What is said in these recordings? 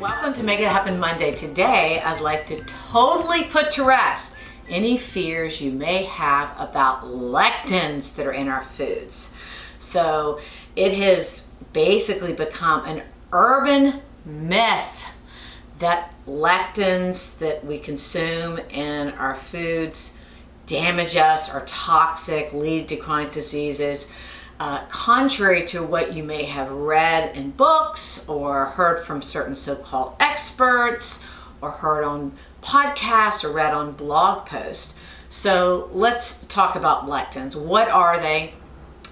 Welcome to Make It Happen Monday. Today, I'd like to totally put to rest any fears you may have about lectins that are in our foods. So it has basically become an urban myth that lectins that we consume in our foods damage us, are toxic, lead to chronic diseases. Contrary to what you may have read in books or heard from certain so-called experts or heard on podcasts or read on blog posts. So let's talk about lectins. What are they?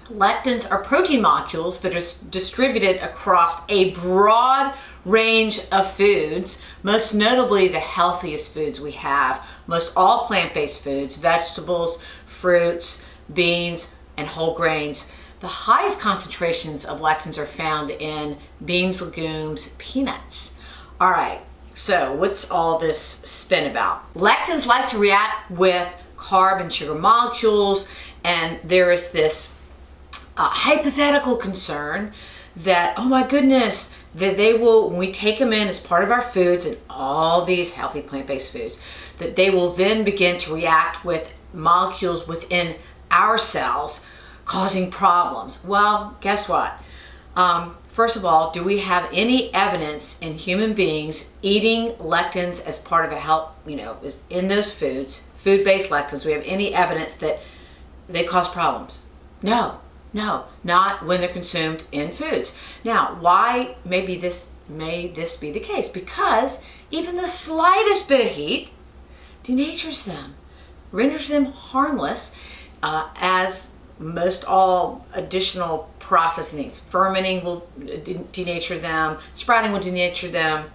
Lectins are protein molecules that are distributed across a broad range of foods, most notably the healthiest foods we have, most all plant-based foods, vegetables, fruits, beans, and whole grains. The highest concentrations of lectins are found in beans, legumes, peanuts. All right, so what's all this spin about? Lectins like to react with carb and sugar molecules, and there is this hypothetical concern that, oh my goodness, that they will, when we take them in as part of our foods and all these healthy plant-based foods, that they will then begin to react with molecules within our cells, causing problems. Well, guess what? First of all, do we have any evidence in human beings eating lectins as part of a health, in those foods, food-based lectins, we have any evidence that they cause problems? No, not when they're consumed in foods. Now, why may this be the case? Because even the slightest bit of heat denatures them, renders them harmless, as most all additional processing things. Fermenting will denature them, sprouting will denature them.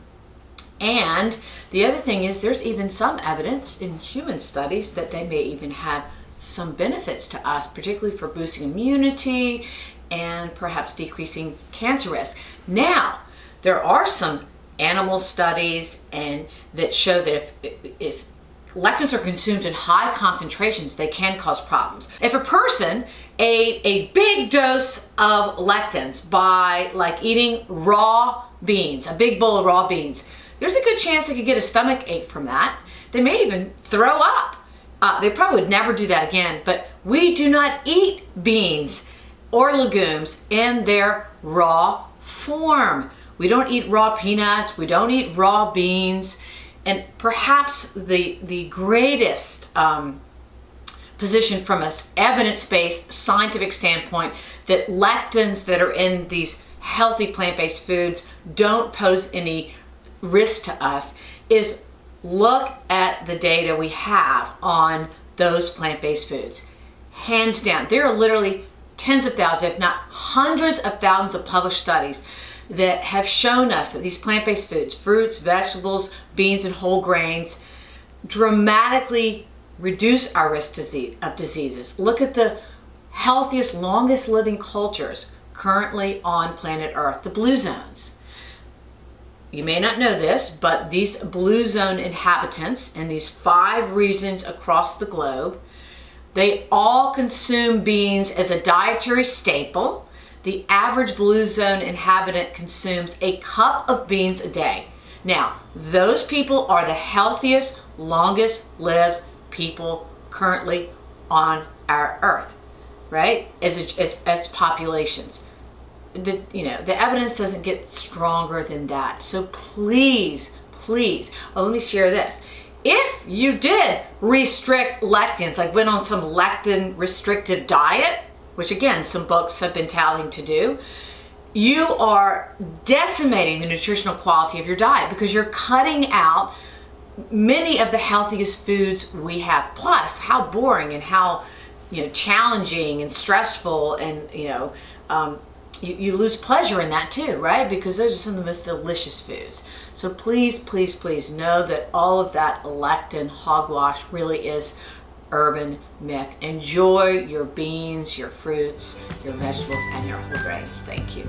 And the other thing is there's even some evidence in human studies that they may even have some benefits to us, particularly for boosting immunity and perhaps decreasing cancer risk. Now, there are some animal studies that show that if lectins are consumed in high concentrations, they can cause problems. If a person ate a big dose of lectins by eating raw beans, a big bowl of raw beans, there's a good chance they could get a stomach ache from that. They may even throw up. They probably would never do that again, but we do not eat beans or legumes in their raw form. We don't eat raw peanuts, we don't eat raw beans. And perhaps the greatest position from an evidence-based scientific standpoint that lectins that are in these healthy plant-based foods don't pose any risk to us is look at the data we have on those plant-based foods. Hands down, there are literally tens of thousands, if not hundreds of thousands of published studies that have shown us that these plant-based foods, fruits, vegetables, beans, and whole grains, dramatically reduce our risk of diseases. Look at the healthiest, longest living cultures currently on planet Earth, the blue zones. You may not know this, but these blue zone inhabitants in these 5 regions across the globe, they all consume beans as a dietary staple. The average blue zone inhabitant consumes a cup of beans a day. Now, those people are the healthiest, longest lived people currently on our earth, right? As populations. The evidence doesn't get stronger than that. So please, let me share this. If you did restrict lectins, went on some lectin restrictive diet, which again, some books have been touting to do, you are decimating the nutritional quality of your diet because you're cutting out many of the healthiest foods we have. Plus, how boring and how challenging and stressful, and you lose pleasure in that too, right? Because those are some of the most delicious foods. So please know that all of that lectin hogwash really is urban myth. Enjoy your beans, your fruits, your vegetables, and your whole grains. Thank you.